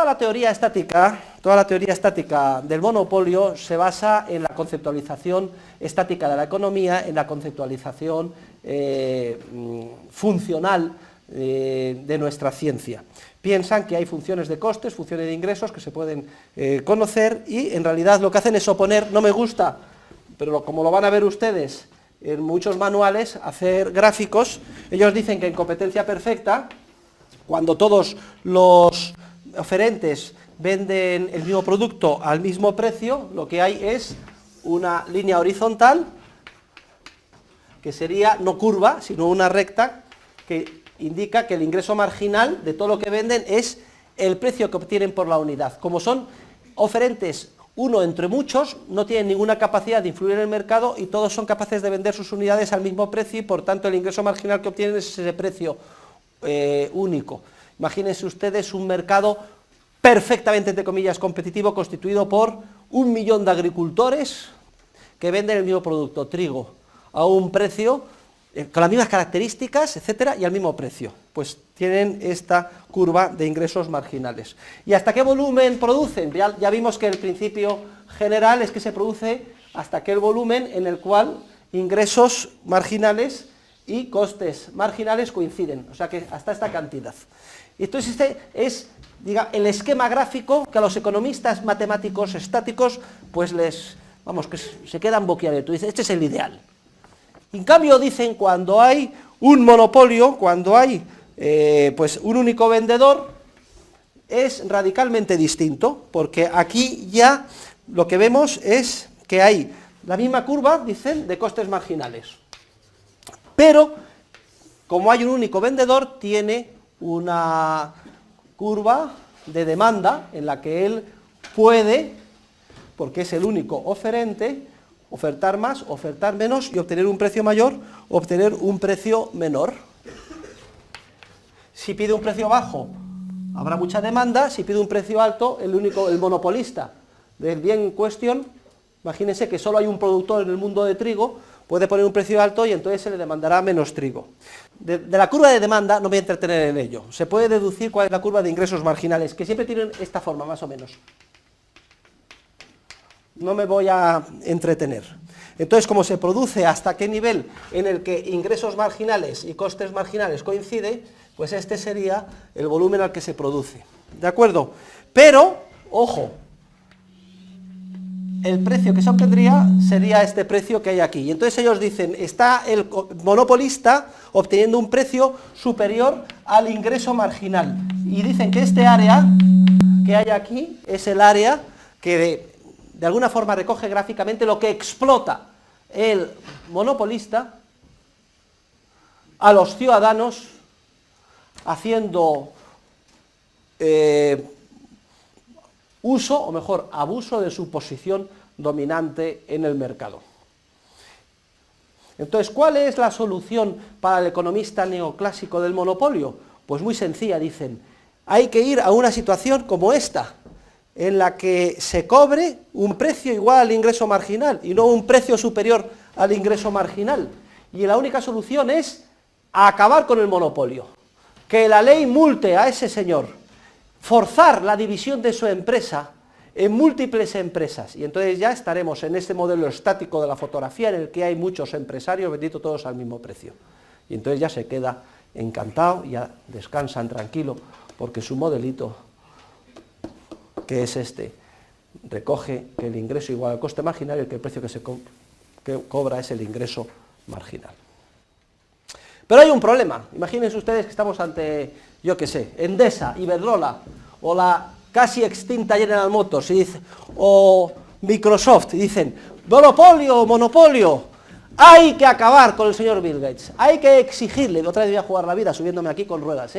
la teoría estática del monopolio se basa en la conceptualización estática de la economía, en la conceptualización funcional de nuestra ciencia. Piensan que hay funciones de costes, funciones de ingresos que se pueden conocer, y en realidad lo que hacen es oponer, no me gusta, pero como lo van a ver ustedes en muchos manuales, hacer gráficos. Ellos dicen que en competencia perfecta, cuando todos los oferentes venden el mismo producto al mismo precio, lo que hay es una línea horizontal, que sería no curva, sino una recta, que indica que el ingreso marginal de todo lo que venden es el precio que obtienen por la unidad. Como son oferentes uno entre muchos, no tienen ninguna capacidad de influir en el mercado y todos son capaces de vender sus unidades al mismo precio, y por tanto el ingreso marginal que obtienen es ese precio único. Imagínense ustedes un mercado perfectamente, entre comillas, competitivo, constituido por 1 millón de agricultores que venden el mismo producto, trigo, a un precio, con las mismas características, etcétera, y al mismo precio. Pues tienen esta curva de ingresos marginales. ¿Y hasta qué volumen producen? Ya vimos que el principio general es que se produce hasta aquel volumen en el cual ingresos marginales y costes marginales coinciden, o sea que hasta esta cantidad. Entonces este es, diga, el esquema gráfico que a los economistas matemáticos estáticos pues que se quedan boquiabiertos. Dicen, este es el ideal. En cambio dicen, cuando hay un monopolio, cuando hay pues un único vendedor, es radicalmente distinto, porque aquí ya lo que vemos es que hay la misma curva, dicen, de costes marginales. Pero, como hay un único vendedor, tiene una curva de demanda en la que él puede, porque es el único oferente, ofertar más, ofertar menos y obtener un precio mayor, obtener un precio menor. Si pide un precio bajo, habrá mucha demanda. Si pide un precio alto, el monopolista del bien en cuestión, imagínense que solo hay un productor en el mundo de trigo, puede poner un precio alto y entonces se le demandará menos trigo. De la curva de demanda no me voy a entretener en ello. Se puede deducir cuál es la curva de ingresos marginales, que siempre tienen esta forma, más o menos. No me voy a entretener. Entonces, como se produce hasta qué nivel en el que ingresos marginales y costes marginales coincide, pues este sería el volumen al que se produce. ¿De acuerdo? Pero, ojo, el precio que se obtendría sería este precio que hay aquí. Y entonces ellos dicen, está el monopolista obteniendo un precio superior al ingreso marginal. Y dicen que este área que hay aquí es el área que de alguna forma recoge gráficamente lo que explota el monopolista a los ciudadanos haciendo uso, o mejor, abuso de su posición dominante en el mercado. Entonces, ¿cuál es la solución para el economista neoclásico del monopolio? Pues muy sencilla, dicen, hay que ir a una situación como esta, en la que se cobre un precio igual al ingreso marginal y no un precio superior al ingreso marginal. Y la única solución es acabar con el monopolio, que la ley multe a ese señor, forzar la división de su empresa en múltiples empresas, y entonces ya estaremos en este modelo estático de la fotografía en el que hay muchos empresarios vendiendo todos al mismo precio. Y entonces ya se queda encantado, ya descansan tranquilo, porque su modelito, que es este, recoge que el ingreso igual al coste marginal y que el precio que cobra es el ingreso marginal. Pero hay un problema. Imagínense ustedes que estamos ante, yo qué sé, Endesa, Iberdrola, o la casi extinta General Motors, o Microsoft, y dicen, monopolio, monopolio, hay que acabar con el señor Bill Gates, hay que exigirle, otra vez voy a jugar la vida subiéndome aquí con ruedas,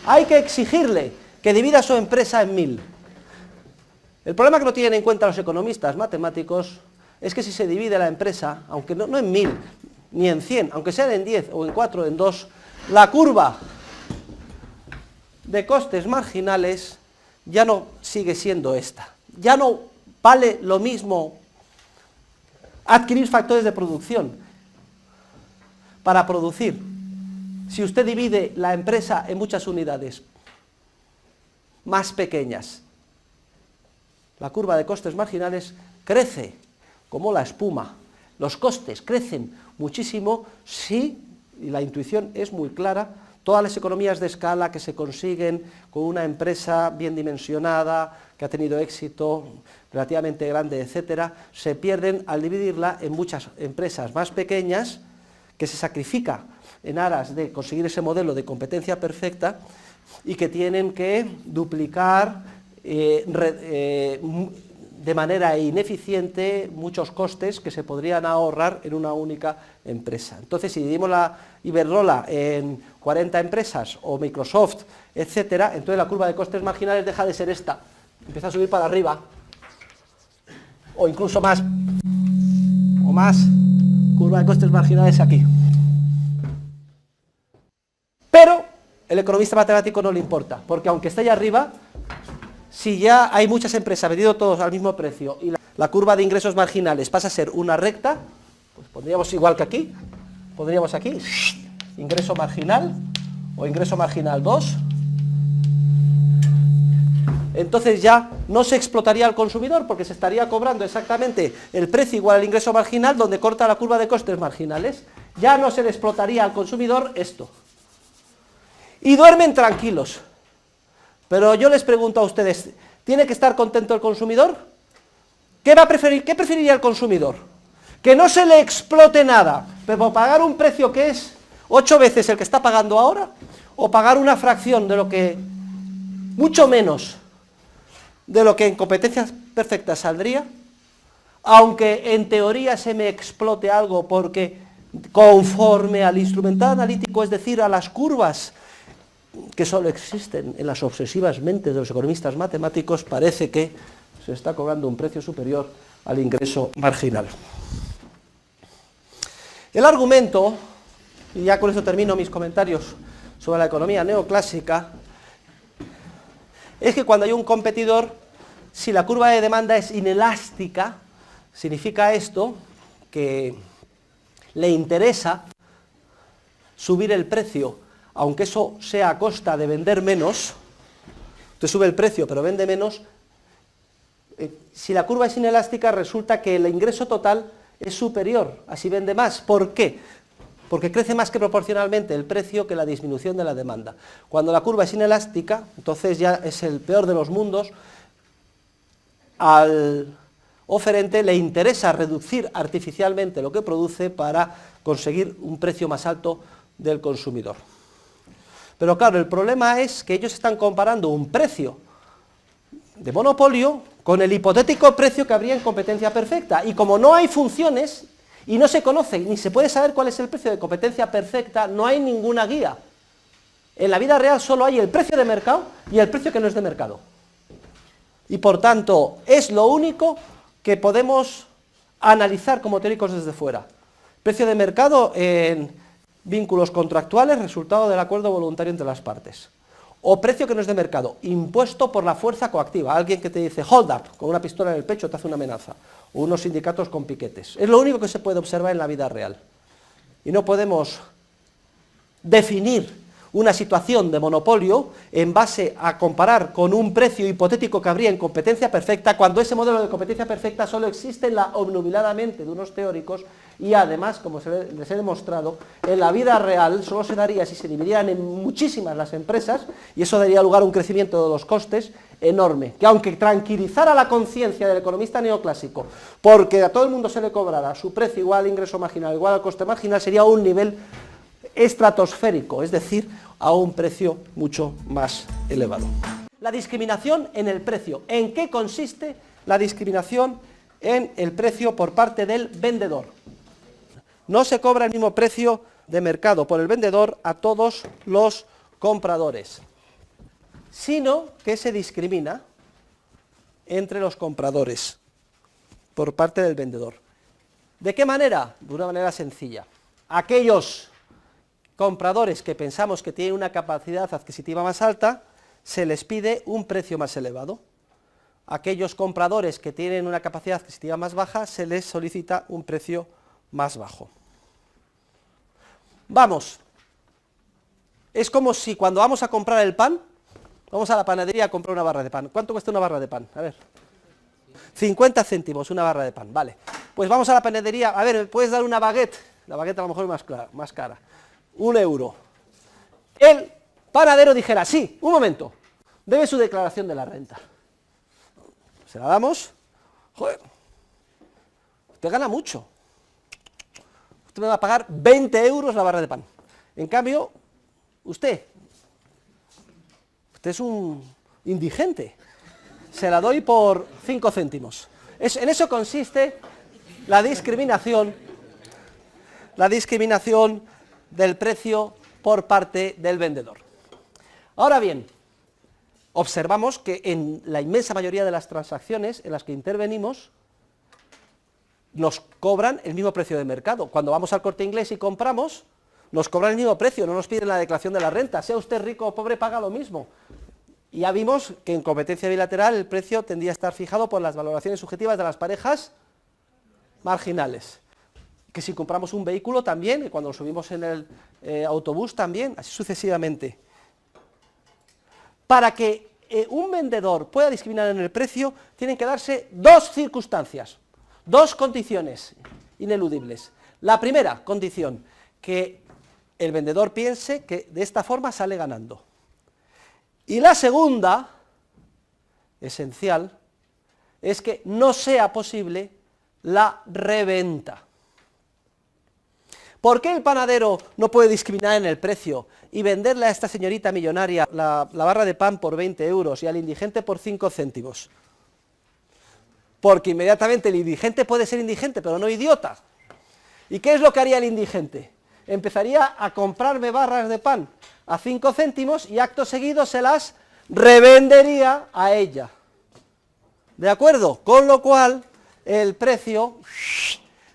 hay que exigirle que divida su empresa en 1000. El problema que no tienen en cuenta los economistas matemáticos es que si se divide la empresa, aunque no en 1000, ni en 100, aunque sea en 10 o en 4 o en 2, la curva de costes marginales ya no sigue siendo esta. Ya no vale lo mismo adquirir factores de producción para producir. Si usted divide la empresa en muchas unidades más pequeñas, la curva de costes marginales crece como la espuma. Los costes crecen muchísimo si, y la intuición es muy clara, todas las economías de escala que se consiguen con una empresa bien dimensionada, que ha tenido éxito relativamente grande, etcétera, se pierden al dividirla en muchas empresas más pequeñas, que se sacrifica en aras de conseguir ese modelo de competencia perfecta y que tienen que duplicar de manera ineficiente muchos costes que se podrían ahorrar en una única empresa. Entonces, si dividimos la Iberdrola en 40 empresas o Microsoft, etcétera, entonces la curva de costes marginales deja de ser esta, empieza a subir para arriba, o incluso más, curva de costes marginales aquí. Pero el economista matemático no le importa, porque aunque esté allá arriba, si ya hay muchas empresas vendiendo todos al mismo precio y la curva de ingresos marginales pasa a ser una recta, pues pondríamos igual que aquí, pondríamos aquí, ingreso marginal o ingreso marginal 2, entonces ya no se explotaría al consumidor porque se estaría cobrando exactamente el precio igual al ingreso marginal donde corta la curva de costes marginales, ya no se le explotaría al consumidor esto. Y duermen tranquilos. Pero yo les pregunto a ustedes, ¿tiene que estar contento el consumidor? ¿Qué va a preferir? ¿Qué preferiría el consumidor? Que no se le explote nada, pero pagar un precio que es 8 veces el que está pagando ahora, o pagar una fracción de lo que, mucho menos de lo que en competencias perfectas saldría, aunque en teoría se me explote algo porque conforme al instrumental analítico, es decir, a las curvas que solo existen en las obsesivas mentes de los economistas matemáticos, parece que se está cobrando un precio superior al ingreso marginal. El argumento, y ya con esto termino mis comentarios sobre la economía neoclásica, es que cuando hay un competidor, si la curva de demanda es inelástica, significa esto que le interesa subir el precio, aunque eso sea a costa de vender menos. Usted sube el precio pero vende menos. Si la curva es inelástica, resulta que el ingreso total es superior, así vende más. ¿Por qué? Porque crece más que proporcionalmente el precio que la disminución de la demanda. Cuando la curva es inelástica, entonces ya es el peor de los mundos. Al oferente le interesa reducir artificialmente lo que produce para conseguir un precio más alto del consumidor. Pero claro, el problema es que ellos están comparando un precio de monopolio con el hipotético precio que habría en competencia perfecta. Y como no hay funciones y no se conoce ni se puede saber cuál es el precio de competencia perfecta, no hay ninguna guía. En la vida real solo hay el precio de mercado y el precio que no es de mercado. Y por tanto, es lo único que podemos analizar como teóricos desde fuera. Precio de mercado en vínculos contractuales, resultado del acuerdo voluntario entre las partes. O precio que no es de mercado, impuesto por la fuerza coactiva, alguien que te dice hold up, con una pistola en el pecho te hace una amenaza, o unos sindicatos con piquetes. Es lo único que se puede observar en la vida real. Y no podemos definir una situación de monopolio en base a comparar con un precio hipotético que habría en competencia perfecta, cuando ese modelo de competencia perfecta solo existe en la obnubilada mente de unos teóricos y además, como les he demostrado, en la vida real solo se daría si se dividieran en muchísimas las empresas y eso daría lugar a un crecimiento de los costes enorme, que aunque tranquilizara la conciencia del economista neoclásico, porque a todo el mundo se le cobrara su precio igual al ingreso marginal, igual al coste marginal, sería un nivel estratosférico, es decir, a un precio mucho más elevado. La discriminación en el precio. ¿En qué consiste la discriminación en el precio por parte del vendedor? No se cobra el mismo precio de mercado por el vendedor a todos los compradores, sino que se discrimina entre los compradores por parte del vendedor. ¿De qué manera? De una manera sencilla. Aquellos compradores que pensamos que tienen una capacidad adquisitiva más alta, se les pide un precio más elevado. Aquellos compradores que tienen una capacidad adquisitiva más baja, se les solicita un precio más bajo. Vamos, es como si cuando vamos a comprar el pan, vamos a la panadería a comprar una barra de pan. ¿Cuánto cuesta una barra de pan? A ver, 50 céntimos una barra de pan, vale. Pues vamos a la panadería, a ver, ¿me puedes dar una baguette? La baguette a lo mejor es más cara. 1 euro. El panadero dijera, sí, un momento, debe su declaración de la renta. Se la damos. Joder, usted gana mucho. Usted me va a pagar 20 euros la barra de pan. En cambio, usted es un indigente. Se la doy por 5 céntimos. En eso consiste la discriminación del precio por parte del vendedor. Ahora bien, observamos que en la inmensa mayoría de las transacciones en las que intervenimos, nos cobran el mismo precio de mercado. Cuando vamos al Corte Inglés y compramos, nos cobran el mismo precio, no nos piden la declaración de la renta. Sea usted rico o pobre, paga lo mismo. Y ya vimos que en competencia bilateral el precio tendría a estar fijado por las valoraciones subjetivas de las parejas marginales. Que si compramos un vehículo también, y cuando lo subimos en el autobús también, así sucesivamente. Para que un vendedor pueda discriminar en el precio, tienen que darse dos circunstancias, dos condiciones ineludibles. La primera condición, que el vendedor piense que de esta forma sale ganando. Y la segunda, esencial, es que no sea posible la reventa. ¿Por qué el panadero no puede discriminar en el precio y venderle a esta señorita millonaria la barra de pan por 20 euros y al indigente por 5 céntimos? Porque inmediatamente el indigente puede ser indigente, pero no idiota. ¿Y qué es lo que haría el indigente? Empezaría a comprarme barras de pan a 5 céntimos y acto seguido se las revendería a ella. ¿De acuerdo? Con lo cual el precio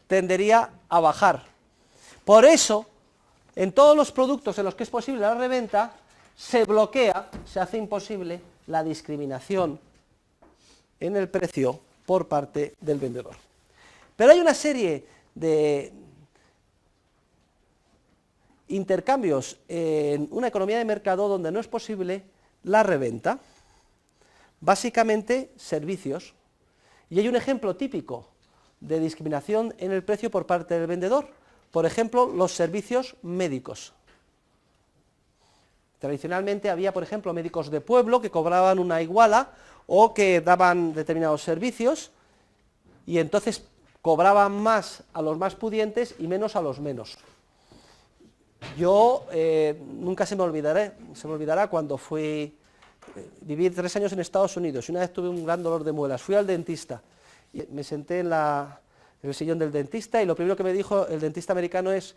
tendería a bajar. Por eso, en todos los productos en los que es posible la reventa, se bloquea, se hace imposible la discriminación en el precio por parte del vendedor. Pero hay una serie de intercambios en una economía de mercado donde no es posible la reventa, básicamente servicios. Y hay un ejemplo típico de discriminación en el precio por parte del vendedor. Por ejemplo, los servicios médicos. Tradicionalmente había, por ejemplo, médicos de pueblo que cobraban una iguala o que daban determinados servicios y entonces cobraban más a los más pudientes y menos a los menos. Yo nunca se me olvidará cuando viví 3 años en Estados Unidos y una vez tuve un gran dolor de muelas, fui al dentista y me senté en el sillón del dentista y lo primero que me dijo el dentista americano es: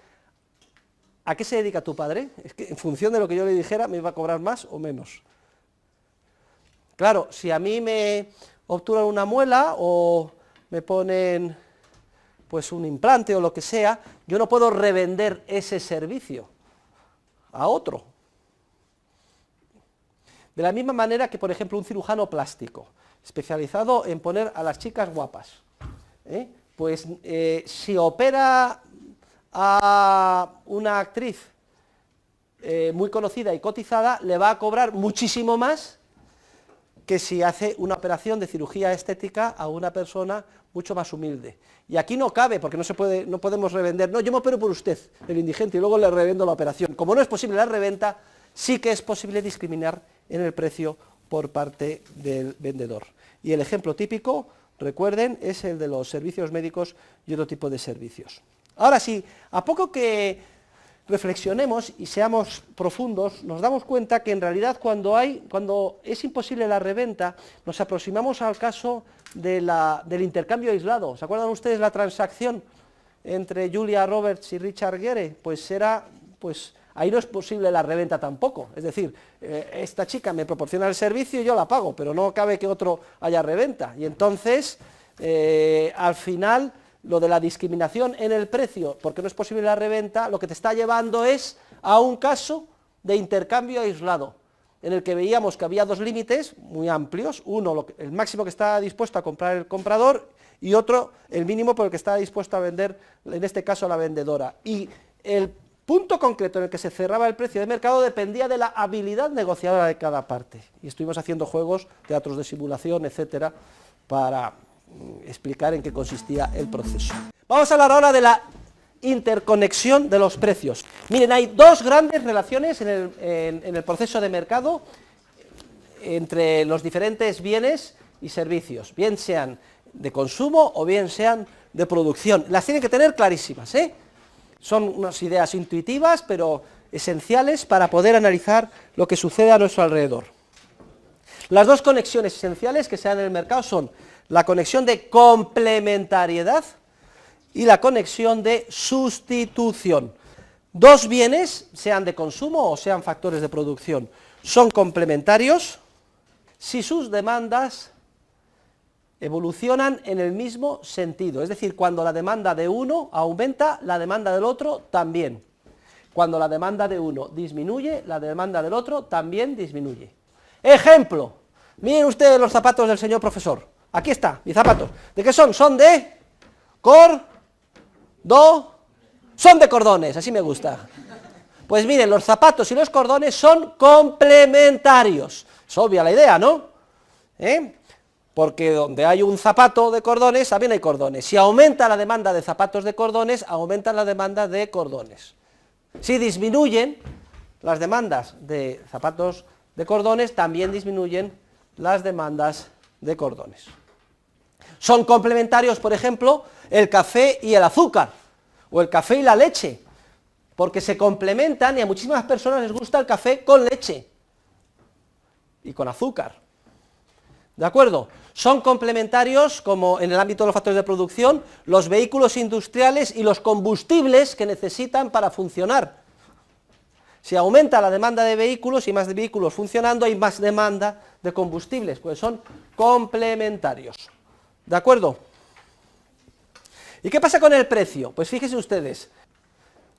¿a qué se dedica tu padre? Es que en función de lo que yo le dijera me iba a cobrar más o menos. Claro, si a mí me obturan una muela o me ponen pues un implante o lo que sea, yo no puedo revender ese servicio a otro. De la misma manera que, por ejemplo, un cirujano plástico, especializado en poner a las chicas guapas, pues si opera a una actriz muy conocida y cotizada, le va a cobrar muchísimo más que si hace una operación de cirugía estética a una persona mucho más humilde. Y aquí no cabe, porque no podemos revender, no, yo me opero por usted, el indigente, y luego le revendo la operación. Como no es posible la reventa, sí que es posible discriminar en el precio por parte del vendedor. Y el ejemplo típico, recuerden, es el de los servicios médicos y otro tipo de servicios. Ahora sí, a poco que reflexionemos y seamos profundos, nos damos cuenta que en realidad cuando es imposible la reventa, nos aproximamos al caso del intercambio aislado. ¿Se acuerdan ustedes la transacción entre Julia Roberts y Richard Gere? Pues ahí no es posible la reventa tampoco. Es decir, esta chica me proporciona el servicio y yo la pago, pero no cabe que otro haya reventa. Y entonces, al final, lo de la discriminación en el precio, porque no es posible la reventa, lo que te está llevando es a un caso de intercambio aislado, en el que veíamos que había dos límites muy amplios, uno, el máximo que estaba dispuesto a comprar el comprador, y otro, el mínimo por el que estaba dispuesto a vender, en este caso la vendedora. Y el punto concreto en el que se cerraba el precio de mercado dependía de la habilidad negociadora de cada parte. Y estuvimos haciendo juegos, teatros de simulación, etcétera, para explicar en qué consistía el proceso. Vamos a hablar ahora de la interconexión de los precios. Miren, hay dos grandes relaciones en el proceso de mercado entre los diferentes bienes y servicios, bien sean de consumo o bien sean de producción. Las tienen que tener clarísimas, ¿eh? Son unas ideas intuitivas, pero esenciales para poder analizar lo que sucede a nuestro alrededor. Las dos conexiones esenciales que se dan en el mercado son la conexión de complementariedad y la conexión de sustitución. Dos bienes, sean de consumo o sean factores de producción, son complementarios si sus demandas evolucionan en el mismo sentido, es decir, cuando la demanda de uno aumenta, la demanda del otro también. Cuando la demanda de uno disminuye, la demanda del otro también disminuye. Ejemplo, miren ustedes los zapatos del señor profesor. Aquí está, mis zapatos. ¿De qué son? Son de son de cordones, así me gusta. Pues miren, los zapatos y los cordones son complementarios. Es obvia la idea, ¿no? Porque donde hay un zapato de cordones, también hay cordones. Si aumenta la demanda de zapatos de cordones, aumenta la demanda de cordones. Si disminuyen las demandas de zapatos de cordones, también disminuyen las demandas de cordones. Son complementarios, por ejemplo, el café y el azúcar, o el café y la leche, porque se complementan y a muchísimas personas les gusta el café con leche y con azúcar. ¿De acuerdo? Son complementarios, como en el ámbito de los factores de producción, los vehículos industriales y los combustibles que necesitan para funcionar. Si aumenta la demanda de vehículos y más de vehículos funcionando, hay más demanda de combustibles, pues son complementarios. ¿De acuerdo? ¿Y qué pasa con el precio? Pues fíjense ustedes,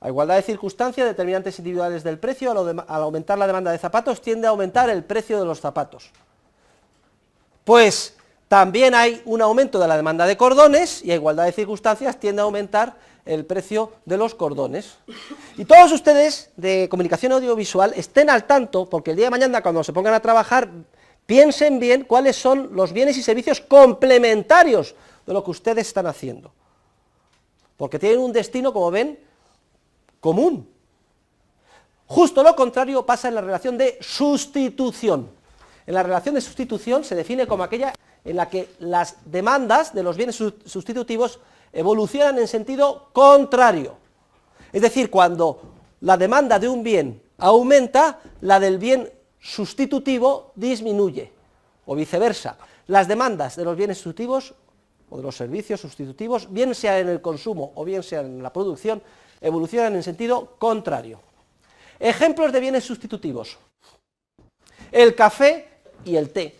a igualdad de circunstancias, determinantes individuales del precio, al aumentar la demanda de zapatos, tiende a aumentar el precio de los zapatos. Pues también hay un aumento de la demanda de cordones y a igualdad de circunstancias tiende a aumentar el precio de los cordones. Y todos ustedes de comunicación audiovisual estén al tanto, porque el día de mañana cuando se pongan a trabajar, piensen bien cuáles son los bienes y servicios complementarios de lo que ustedes están haciendo. Porque tienen un destino, como ven, común. Justo lo contrario pasa en la relación de sustitución. En la relación de sustitución se define como aquella en la que las demandas de los bienes sustitutivos evolucionan en sentido contrario. Es decir, cuando la demanda de un bien aumenta, la del bien sustitutivo disminuye, o viceversa. Las demandas de los bienes sustitutivos o de los servicios sustitutivos, bien sea en el consumo o bien sea en la producción, evolucionan en sentido contrario. Ejemplos de bienes sustitutivos: el café y el té.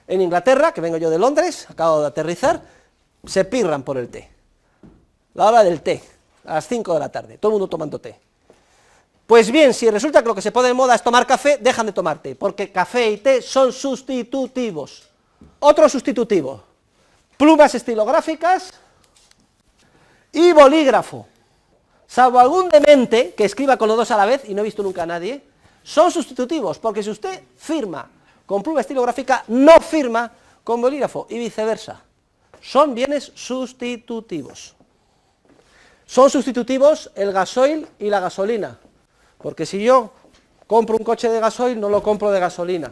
En Inglaterra, que vengo yo de Londres, acabo de aterrizar, se pirran por el té. La hora del té, a las 5 de la tarde, todo el mundo tomando té. Pues bien, si resulta que lo que se pone de moda es tomar café, dejan de tomar té, porque café y té son sustitutivos. Otro sustitutivo: plumas estilográficas y bolígrafo. Salvo algún demente que escriba con los dos a la vez, y no he visto nunca a nadie, son sustitutivos, porque si usted firma con pluma estilográfica, no firma con bolígrafo, y viceversa. Son bienes sustitutivos. Son sustitutivos el gasoil y la gasolina, porque si yo compro un coche de gasoil, no lo compro de gasolina.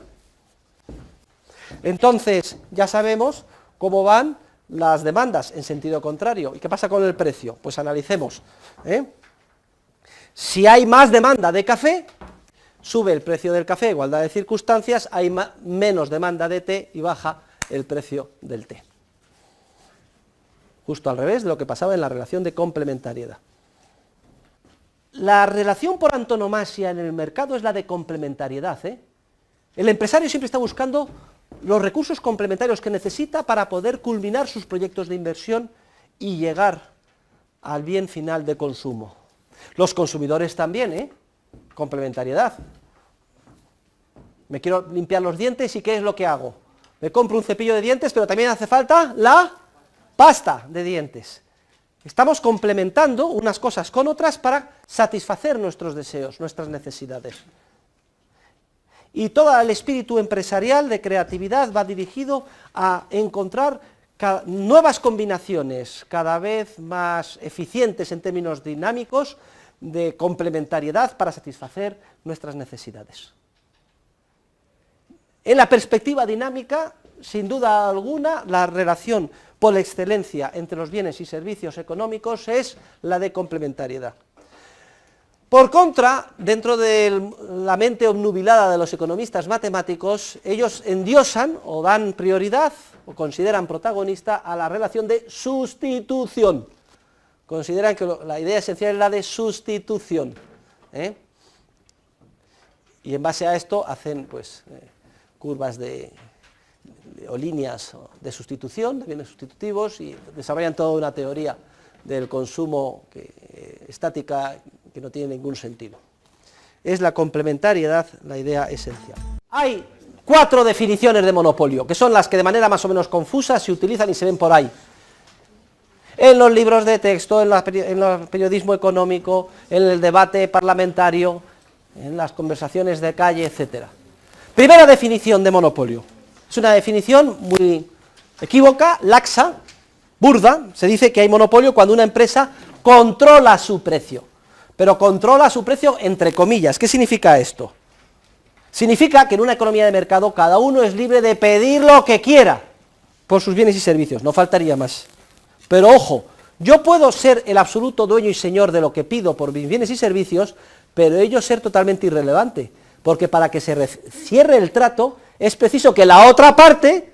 Entonces, ya sabemos cómo van las demandas en sentido contrario. ¿Y qué pasa con el precio? Pues analicemos. Si hay más demanda de café, sube el precio del café, igualdad de circunstancias, hay menos demanda de té y baja el precio del té. Justo al revés de lo que pasaba en la relación de complementariedad. La relación por antonomasia en el mercado es la de complementariedad. El empresario siempre está buscando los recursos complementarios que necesita para poder culminar sus proyectos de inversión y llegar al bien final de consumo. Los consumidores también, complementariedad. Me quiero limpiar los dientes y ¿qué es lo que hago? Me compro un cepillo de dientes, pero también hace falta la pasta de dientes. Estamos complementando unas cosas con otras para satisfacer nuestros deseos, nuestras necesidades. Y todo el espíritu empresarial de creatividad va dirigido a encontrar nuevas combinaciones cada vez más eficientes en términos dinámicos de complementariedad para satisfacer nuestras necesidades. En la perspectiva dinámica, sin duda alguna, la relación por excelencia entre los bienes y servicios económicos es la de complementariedad. Por contra, dentro de la mente obnubilada de los economistas matemáticos, ellos endiosan o dan prioridad o consideran protagonista a la relación de sustitución. Consideran que la idea esencial es la de sustitución, y en base a esto hacen pues curvas o líneas de sustitución, de bienes sustitutivos, y desarrollan toda una teoría del consumo estática que no tiene ningún sentido. Es la complementariedad la idea esencial. Hay 4 definiciones de monopolio, que son las que de manera más o menos confusa se utilizan y se ven por ahí. En los libros de texto, en el periodismo económico, en el debate parlamentario, en las conversaciones de calle, etc. Primera definición de monopolio. Es una definición muy equívoca, laxa, burda. Se dice que hay monopolio cuando una empresa controla su precio, pero controla su precio entre comillas. ¿Qué significa esto? Significa que en una economía de mercado cada uno es libre de pedir lo que quiera por sus bienes y servicios, no faltaría más. Pero ojo, yo puedo ser el absoluto dueño y señor de lo que pido por mis bienes y servicios, pero ello ser totalmente irrelevante, porque para que se cierre el trato es preciso que la otra parte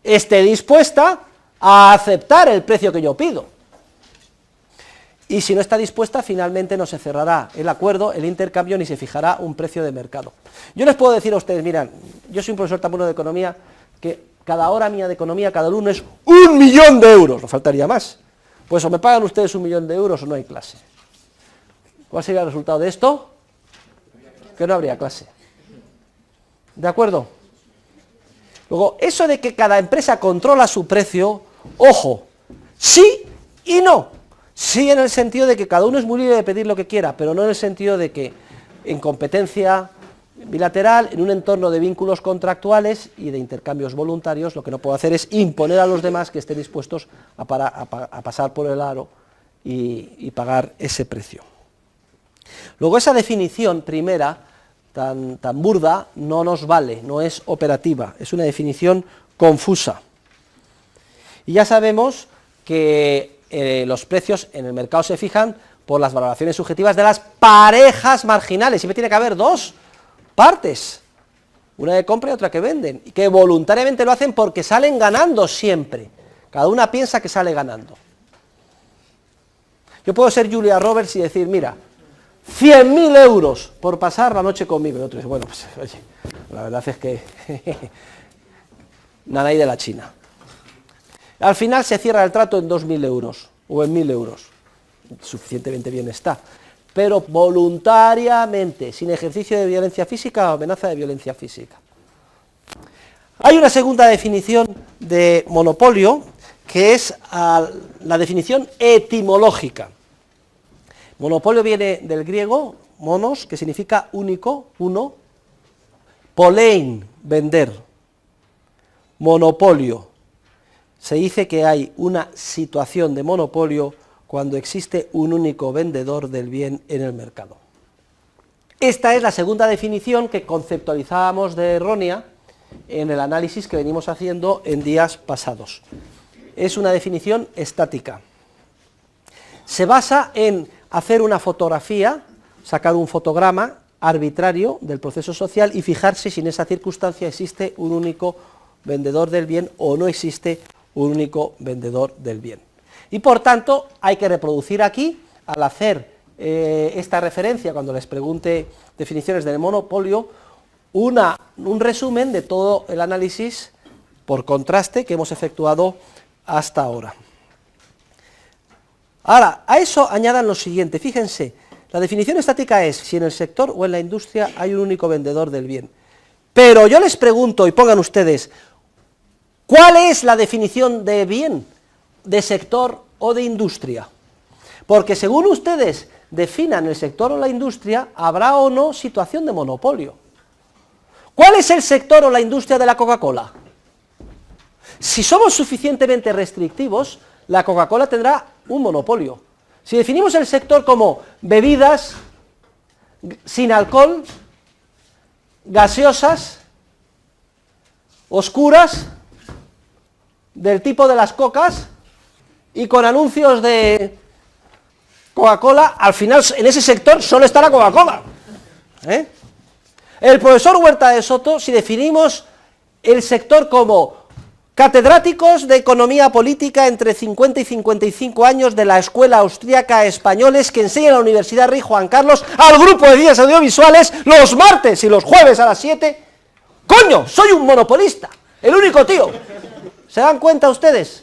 esté dispuesta a aceptar el precio que yo pido. Y si no está dispuesta, finalmente no se cerrará el acuerdo, el intercambio, ni se fijará un precio de mercado. Yo les puedo decir a ustedes, miren, yo soy un profesor tan bueno de economía que cada hora mía de economía, cada alumno es 1.000.000 de euros, no faltaría más. Pues o me pagan ustedes 1.000.000 de euros o no hay clase. ¿Cuál sería el resultado de esto? Que no habría clase. ¿De acuerdo? Luego, eso de que cada empresa controla su precio, ojo, sí y no. Sí en el sentido de que cada uno es muy libre de pedir lo que quiera, pero no en el sentido de que en competencia bilateral, en un entorno de vínculos contractuales y de intercambios voluntarios, lo que no puedo hacer es imponer a los demás que estén dispuestos a pasar por el aro y pagar ese precio. Luego, esa definición primera, tan burda, no nos vale, no es operativa, es una definición confusa. Y ya sabemos que los precios en el mercado se fijan por las valoraciones subjetivas de las parejas marginales. Siempre tiene que haber 2 partes, una que compra y otra que venden, y que voluntariamente lo hacen porque salen ganando siempre. Cada una piensa que sale ganando. Yo puedo ser Julia Roberts y decir, mira, 100.000 euros por pasar la noche conmigo. Y otro dice, bueno, pues oye, la verdad es que nanay de la China. Al final se cierra el trato en 2.000 euros o en 1.000 euros. Suficientemente bien está. Pero voluntariamente, sin ejercicio de violencia física o amenaza de violencia física. Hay una segunda definición de monopolio, que es la definición etimológica. Monopolio viene del griego, monos, que significa único, uno, polein, vender, monopolio. Se dice que hay una situación de monopolio cuando existe un único vendedor del bien en el mercado. Esta es la segunda definición que conceptualizábamos de errónea en el análisis que venimos haciendo en días pasados. Es una definición estática. Se basa en hacer una fotografía, sacar un fotograma arbitrario del proceso social y fijarse si en esa circunstancia existe un único vendedor del bien o no existe un único vendedor del bien. Y por tanto hay que reproducir aquí, al hacer esta referencia, cuando les pregunte definiciones del monopolio, un resumen de todo el análisis por contraste que hemos efectuado hasta ahora. Ahora, a eso añadan lo siguiente, fíjense, la definición estática es si en el sector o en la industria hay un único vendedor del bien. Pero yo les pregunto, y pongan ustedes, ¿cuál es la definición de bien, de sector o de industria? Porque según ustedes definan el sector o la industria, habrá o no situación de monopolio. ¿Cuál es el sector o la industria de la Coca-Cola? Si somos suficientemente restrictivos, la Coca-Cola tendrá un monopolio. Si definimos el sector como bebidas sin alcohol, gaseosas, oscuras, del tipo de las cocas, y con anuncios de Coca-Cola, al final en ese sector solo está la Coca-Cola. El profesor Huerta de Soto, si definimos el sector como catedráticos de economía política entre 50 y 55 años de la Escuela Austríaca Españoles que enseña en la Universidad Rey Juan Carlos al grupo de ciencias audiovisuales los martes y los jueves a las 7, ¡coño! Soy un monopolista, el único tío. ¿Se dan cuenta ustedes?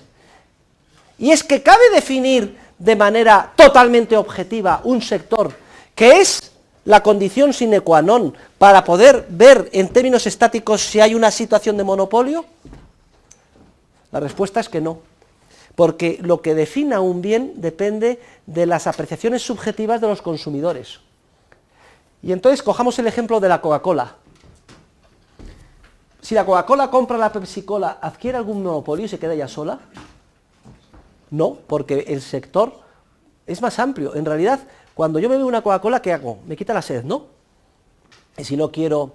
Y es que cabe definir de manera totalmente objetiva un sector que es la condición sine qua non para poder ver en términos estáticos si hay una situación de monopolio. La respuesta es que no, porque lo que defina un bien depende de las apreciaciones subjetivas de los consumidores. Y entonces cojamos el ejemplo de la Coca-Cola. Si la Coca-Cola compra la Pepsi-Cola, ¿adquiere algún monopolio y se queda ya sola? No, porque el sector es más amplio. En realidad, cuando yo me bebo una Coca-Cola, ¿qué hago? Me quita la sed, ¿no? Y si no quiero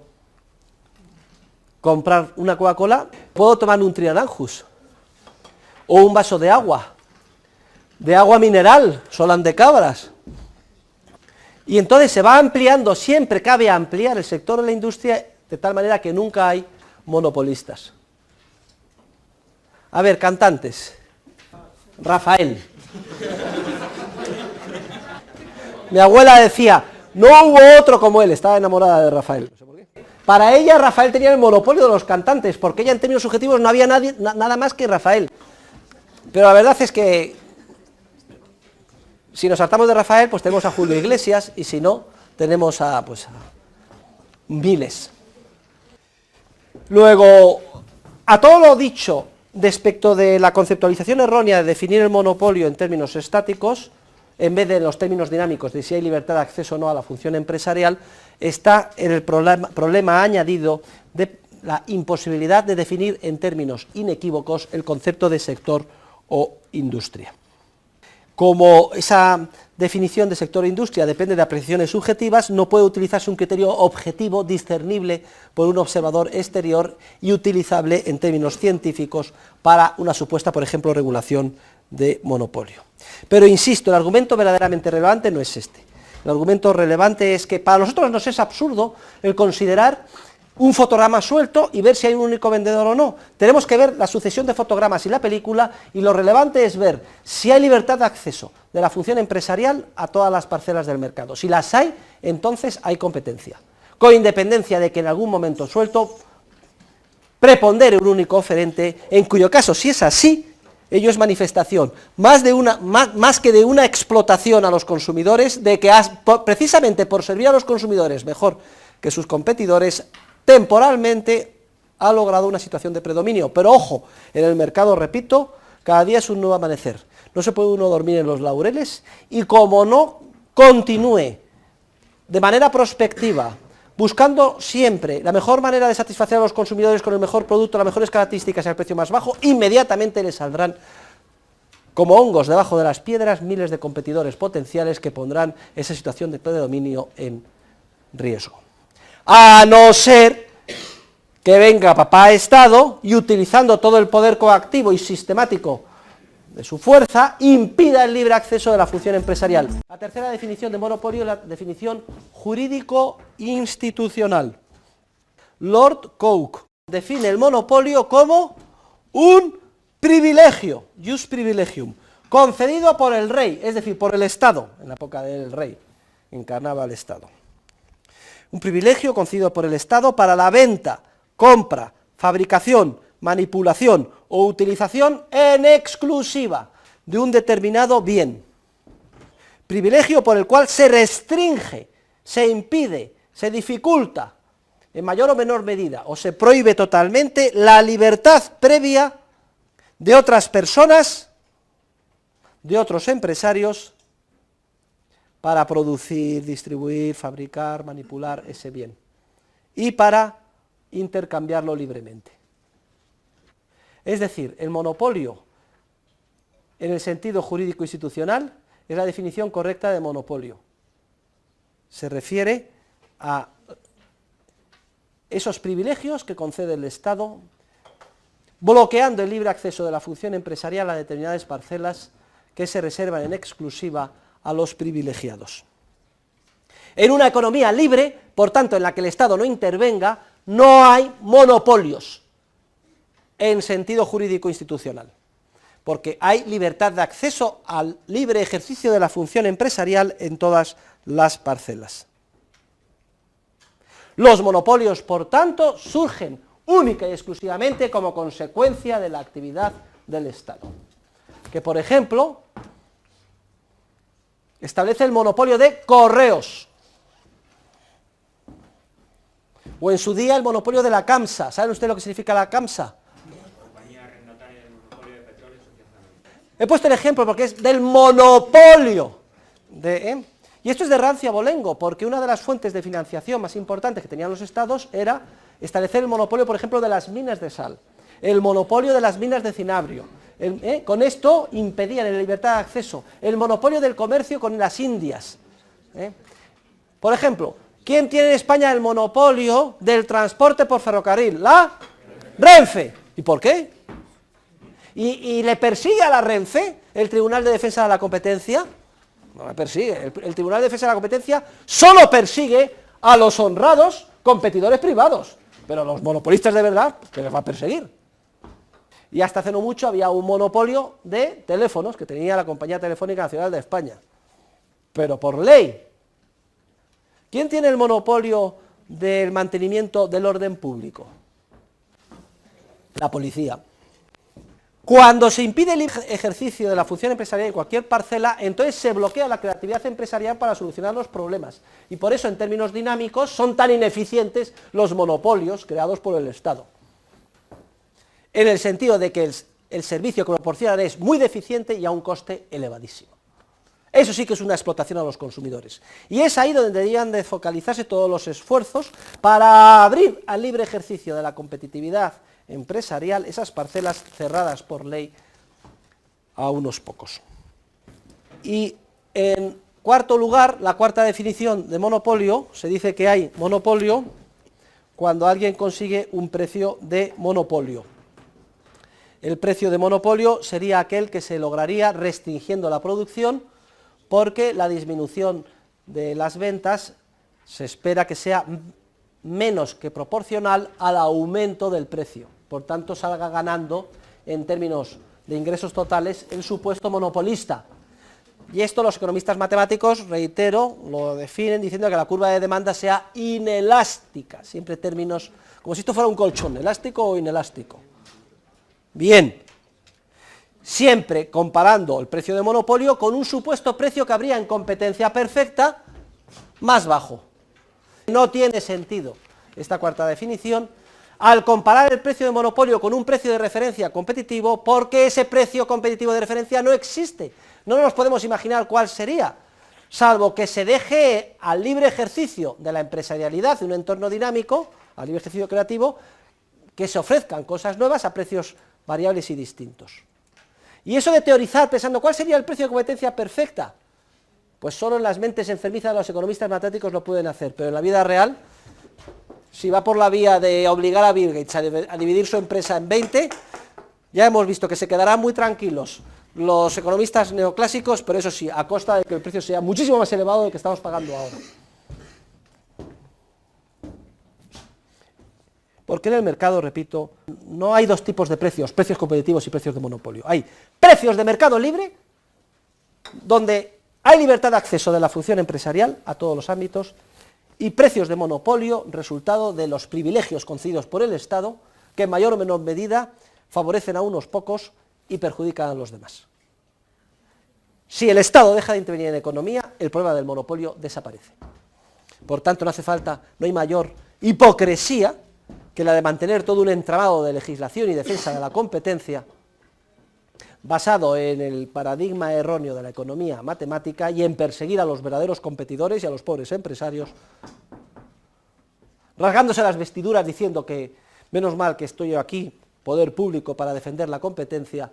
comprar una Coca-Cola, puedo tomar un Trialanjus, o un vaso de agua mineral, Solán de Cabras. Y entonces se va ampliando, siempre cabe ampliar el sector de la industria de tal manera que nunca hay monopolistas. A ver, cantantes. Rafael. Mi abuela decía, no hubo otro como él, estaba enamorada de Rafael. No sé por qué. Para ella Rafael tenía el monopolio de los cantantes, porque ella en términos subjetivos no había nada más que Rafael. Pero la verdad es que si nos hartamos de Rafael, pues tenemos a Julio Iglesias, y si no, tenemos a miles. Luego, a todo lo dicho respecto de la conceptualización errónea de definir el monopolio en términos estáticos, en vez de los términos dinámicos de si hay libertad de acceso o no a la función empresarial, está el problema añadido de la imposibilidad de definir en términos inequívocos el concepto de sector o industria. Como esa definición de sector e industria depende de apreciaciones subjetivas, no puede utilizarse un criterio objetivo discernible por un observador exterior y utilizable en términos científicos para una supuesta, por ejemplo, regulación de monopolio. Pero insisto, el argumento verdaderamente relevante no es este. El argumento relevante es que para nosotros nos es absurdo el considerar un fotograma suelto y ver si hay un único vendedor o no. Tenemos que ver la sucesión de fotogramas y la película, y lo relevante es ver si hay libertad de acceso de la función empresarial a todas las parcelas del mercado. Si las hay, entonces hay competencia, con independencia de que en algún momento suelto prepondere un único oferente, en cuyo caso, si es así, ello es manifestación más que de una explotación a los consumidores, de que precisamente por servir a los consumidores mejor que sus competidores, temporalmente ha logrado una situación de predominio. Pero ojo, en el mercado, repito, cada día es un nuevo amanecer. No se puede uno dormir en los laureles, y como no continúe de manera prospectiva, buscando siempre la mejor manera de satisfacer a los consumidores con el mejor producto, las mejores características y al precio más bajo, inmediatamente les saldrán como hongos debajo de las piedras miles de competidores potenciales que pondrán esa situación de predominio en riesgo. A no ser que venga papá Estado y, utilizando todo el poder coactivo y sistemático de su fuerza, impida el libre acceso de la función empresarial. La tercera definición de monopolio es la definición jurídico-institucional. Lord Coke define el monopolio como un privilegio, jus privilegium, concedido por el rey, es decir, por el Estado. En la época del rey encarnaba el Estado. Un privilegio concedido por el Estado para la venta, compra, fabricación, manipulación o utilización en exclusiva de un determinado bien. Privilegio por el cual se restringe, se impide, se dificulta en mayor o menor medida, o se prohíbe totalmente, la libertad previa de otras personas, de otros empresarios, para producir, distribuir, fabricar, manipular ese bien, y para intercambiarlo libremente. Es decir, el monopolio, en el sentido jurídico institucional, es la definición correcta de monopolio. Se refiere a esos privilegios que concede el Estado, bloqueando el libre acceso de la función empresarial a determinadas parcelas que se reservan en exclusiva a los privilegiados. En una economía libre, por tanto, en la que el Estado no intervenga, no hay monopolios en sentido jurídico institucional, porque hay libertad de acceso al libre ejercicio de la función empresarial en todas las parcelas. Los monopolios, por tanto, surgen única y exclusivamente como consecuencia de la actividad del Estado, que, por ejemplo, establece el monopolio de correos, o en su día el monopolio de la CAMSA. ¿Saben ustedes lo que significa la CAMSA? He puesto el ejemplo porque es del monopolio y esto es de rancio abolengo, porque una de las fuentes de financiación más importantes que tenían los estados era establecer el monopolio, por ejemplo, de las minas de sal, el monopolio de las minas de cinabrio. Con esto impedían la libertad de acceso, el monopolio del comercio con las Indias. Por ejemplo, ¿quién tiene en España el monopolio del transporte por ferrocarril? La Renfe. ¿Y por qué? ¿Y le persigue a la Renfe el Tribunal de Defensa de la Competencia? No la persigue. El Tribunal de Defensa de la Competencia solo persigue a los honrados competidores privados, pero los monopolistas de verdad, ¿qué les va a perseguir? Y hasta hace no mucho había un monopolio de teléfonos que tenía la Compañía Telefónica Nacional de España, pero por ley. ¿Quién tiene el monopolio del mantenimiento del orden público? La policía. Cuando se impide el ejercicio de la función empresarial en cualquier parcela, entonces se bloquea la creatividad empresarial para solucionar los problemas. Y por eso, en términos dinámicos, son tan ineficientes los monopolios creados por el Estado. En el sentido de que el servicio que proporcionan es muy deficiente y a un coste elevadísimo. Eso sí que es una explotación a los consumidores. Y es ahí donde deberían de focalizarse todos los esfuerzos para abrir al libre ejercicio de la competitividad empresarial esas parcelas cerradas por ley a unos pocos. Y en cuarto lugar, la cuarta definición de monopolio, se dice que hay monopolio cuando alguien consigue un precio de monopolio. El precio de monopolio sería aquel que se lograría restringiendo la producción, porque la disminución de las ventas se espera que sea menos que proporcional al aumento del precio. Por tanto, salga ganando en términos de ingresos totales el supuesto monopolista. Y esto los economistas matemáticos, reitero, lo definen diciendo que la curva de demanda sea inelástica, siempre términos como si esto fuera un colchón, elástico o inelástico. Bien, siempre comparando el precio de monopolio con un supuesto precio que habría en competencia perfecta más bajo. No tiene sentido esta cuarta definición al comparar el precio de monopolio con un precio de referencia competitivo, porque ese precio competitivo de referencia no existe. No nos podemos imaginar cuál sería, salvo que se deje al libre ejercicio de la empresarialidad, de un entorno dinámico, al libre ejercicio creativo, que se ofrezcan cosas nuevas a precios variables y distintos. Y eso de teorizar pensando cuál sería el precio de competencia perfecta, pues solo en las mentes enfermizas de los economistas matemáticos lo pueden hacer, pero en la vida real, si va por la vía de obligar a Bill Gates a dividir su empresa en 20, ya hemos visto que se quedarán muy tranquilos los economistas neoclásicos, pero eso sí, a costa de que el precio sea muchísimo más elevado del que estamos pagando ahora. Porque en el mercado, repito, no hay dos tipos de precios, precios competitivos y precios de monopolio. Hay precios de mercado libre, donde hay libertad de acceso de la función empresarial a todos los ámbitos, y precios de monopolio, resultado de los privilegios concedidos por el Estado, que en mayor o menor medida favorecen a unos pocos y perjudican a los demás. Si el Estado deja de intervenir en economía, el problema del monopolio desaparece. Por tanto, no hace falta, no hay mayor hipocresía que la de mantener todo un entramado de legislación y defensa de la competencia basado en el paradigma erróneo de la economía matemática y en perseguir a los verdaderos competidores y a los pobres empresarios, rasgándose las vestiduras diciendo que menos mal que estoy yo aquí poder público para defender la competencia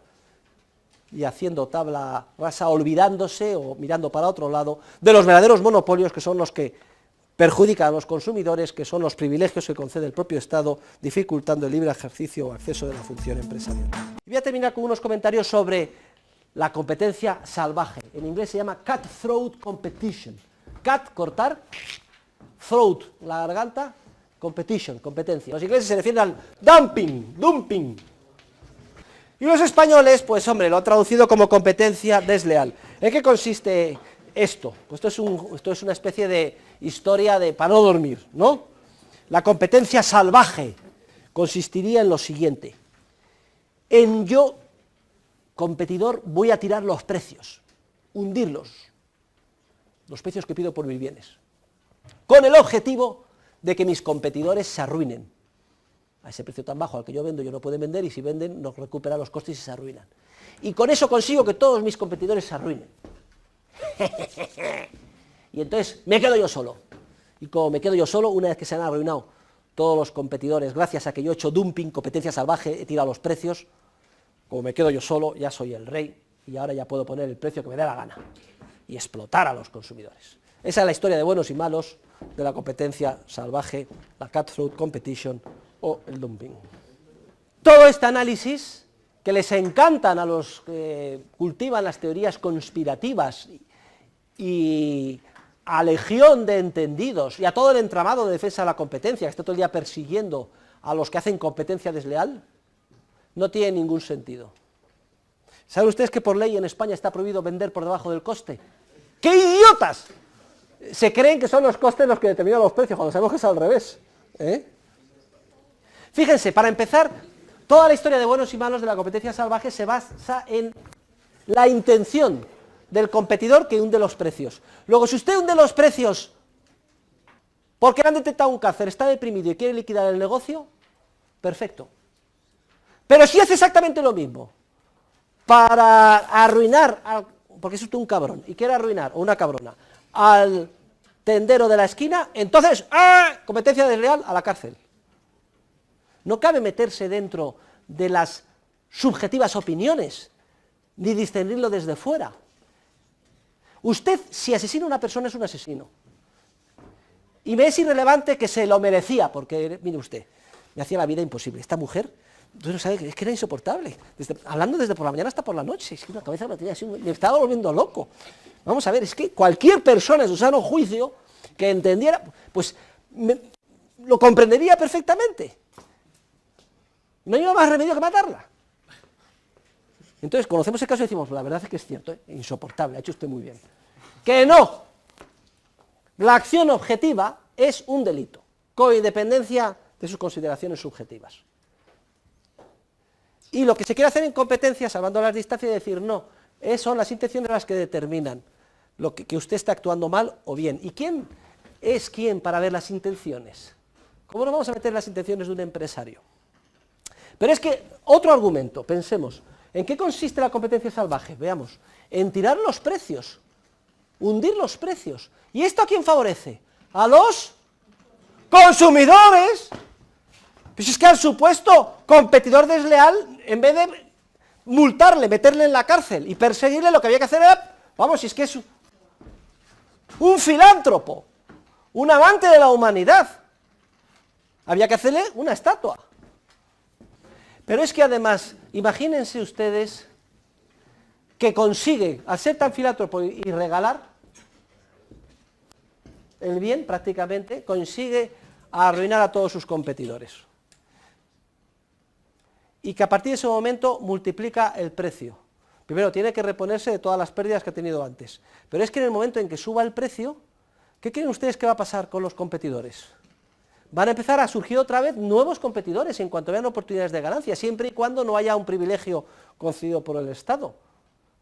y haciendo tabla rasa, olvidándose o mirando para otro lado de los verdaderos monopolios, que son los que perjudican a los consumidores, que son los privilegios que concede el propio Estado, dificultando el libre ejercicio o acceso de la función empresarial. Y voy a terminar con unos comentarios sobre la competencia salvaje. En inglés se llama cutthroat competition. Cut, cortar, throat, la garganta, competition, competencia. Los ingleses se refieren al dumping. Y los españoles, pues hombre, lo han traducido como competencia desleal. ¿En qué consiste esto? Pues esto es una especie de historia para no dormir, ¿no? La competencia salvaje consistiría en lo siguiente: en yo, competidor, voy a tirar los precios, hundirlos, los precios que pido por mis bienes, con el objetivo de que mis competidores se arruinen. A ese precio tan bajo al que yo vendo, ellos no pueden vender, y si venden, nos recuperan los costes y se arruinan. Y con eso consigo que todos mis competidores se arruinen. Y entonces me quedo yo solo. Y como me quedo yo solo, una vez que se han arruinado todos los competidores, gracias a que yo he hecho dumping, competencia salvaje, he tirado los precios, como me quedo yo solo, ya soy el rey, y ahora ya puedo poner el precio que me dé la gana, y explotar a los consumidores. Esa es la historia de buenos y malos de la competencia salvaje, la cutthroat competition o el dumping. Todo este análisis, que les encantan a los que cultivan las teorías conspirativas y a legión de entendidos y a todo el entramado de defensa de la competencia, que está todo el día persiguiendo a los que hacen competencia desleal, no tiene ningún sentido. ¿Saben ustedes que por ley en España está prohibido vender por debajo del coste? ¡Qué idiotas! Se creen que son los costes los que determinan los precios, cuando sabemos que es al revés, ¿eh? Fíjense, para empezar, toda la historia de buenos y malos de la competencia salvaje se basa en la intención del competidor que hunde los precios. Luego, si usted hunde los precios porque le han detectado un cáncer, está deprimido y quiere liquidar el negocio, perfecto. Pero si hace exactamente lo mismo para arruinar, porque es usted un cabrón y quiere arruinar, o una cabrona, al tendero de la esquina, entonces, competencia desleal, a la cárcel. No cabe meterse dentro de las subjetivas opiniones, ni discernirlo desde fuera. Usted, si asesina a una persona, es un asesino. Y me es irrelevante que se lo merecía, porque, mire usted, me hacía la vida imposible. Esta mujer, usted no sabe, es que era insoportable. Hablando desde por la mañana hasta por la noche, es que una cabeza me tenía así, me estaba volviendo loco. Vamos a ver, es que cualquier persona en su sano juicio que entendiera, pues lo comprendería perfectamente. No lleva más remedio que matarla. Entonces, conocemos el caso y decimos, la verdad es que es cierto, insoportable, ha hecho usted muy bien. ¡Que no! La acción objetiva es un delito, con independencia de sus consideraciones subjetivas. Y lo que se quiere hacer en competencia, salvando las distancias, es decir, no, son las intenciones las que determinan lo que usted está actuando mal o bien. ¿Y quién es quién para ver las intenciones? ¿Cómo nos vamos a meter en las intenciones de un empresario? Pero es que, otro argumento, pensemos, ¿en qué consiste la competencia salvaje? Veamos, en tirar los precios, hundir los precios. ¿Y esto a quién favorece? A los consumidores. Pues es que al supuesto competidor desleal, en vez de multarle, meterle en la cárcel y perseguirle, lo que había que hacer era, vamos, si es que es un filántropo, un amante de la humanidad, había que hacerle una estatua. Pero es que además, imagínense ustedes que consigue, al ser tan filántropo y regalar el bien prácticamente, consigue arruinar a todos sus competidores. Y que a partir de ese momento multiplica el precio. Primero tiene que reponerse de todas las pérdidas que ha tenido antes. Pero es que en el momento en que suba el precio, ¿qué creen ustedes que va a pasar con los competidores? Van a empezar a surgir otra vez nuevos competidores en cuanto vean oportunidades de ganancia, siempre y cuando no haya un privilegio concedido por el Estado.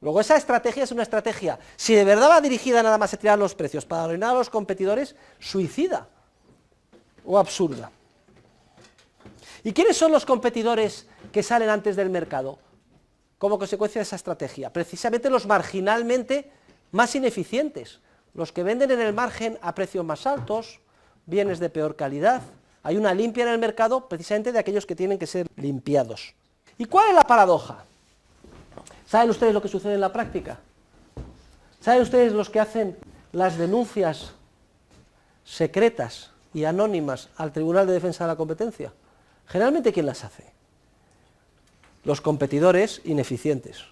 Luego esa estrategia es una estrategia, si de verdad va dirigida nada más a tirar los precios para arruinar a los competidores, suicida o absurda. ¿Y quiénes son los competidores que salen antes del mercado como consecuencia de esa estrategia? Precisamente los marginalmente más ineficientes, los que venden en el margen a precios más altos, bienes de peor calidad. Hay una limpia en el mercado precisamente de aquellos que tienen que ser limpiados. ¿Y cuál es la paradoja? ¿Saben ustedes lo que sucede en la práctica? ¿Saben ustedes los que hacen las denuncias secretas y anónimas al Tribunal de Defensa de la Competencia? Generalmente, ¿quién las hace? Los competidores ineficientes,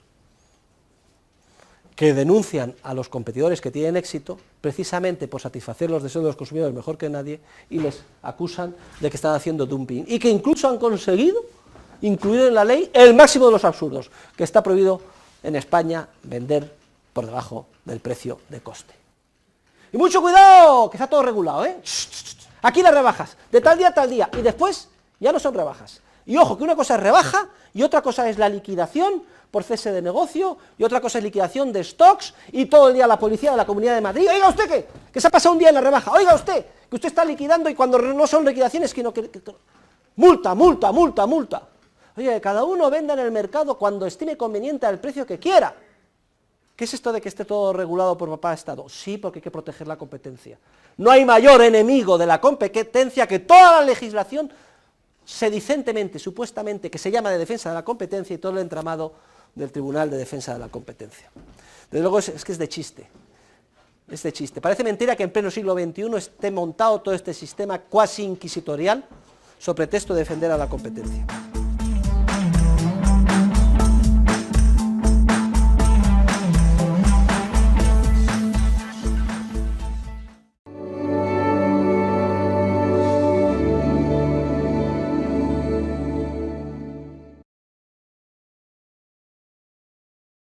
que denuncian a los competidores que tienen éxito precisamente por satisfacer los deseos de los consumidores mejor que nadie y les acusan de que están haciendo dumping y que incluso han conseguido incluir en la ley el máximo de los absurdos, que está prohibido en España vender por debajo del precio de coste. Y mucho cuidado, que está todo regulado, ¿eh? Aquí las rebajas, de tal día a tal día, y después ya no son rebajas. Y ojo, que una cosa es rebaja y otra cosa es la liquidación por cese de negocio, y otra cosa es liquidación de stocks, y todo el día la policía de la Comunidad de Madrid, oiga usted que se ha pasado un día en la rebaja, oiga usted, que usted está liquidando y cuando no son liquidaciones, sino que multa, multa, multa, multa. Oye, que cada uno venda en el mercado cuando estime conveniente al precio que quiera. ¿Qué es esto de que esté todo regulado por papá Estado? Sí, porque hay que proteger la competencia. No hay mayor enemigo de la competencia que toda la legislación sedicentemente, supuestamente, que se llama de defensa de la competencia y todo el entramado del Tribunal de Defensa de la Competencia. Desde luego es que es de chiste. Es de chiste. Parece mentira que en pleno siglo XXI esté montado todo este sistema cuasi inquisitorial sobre pretexto de defender a la competencia.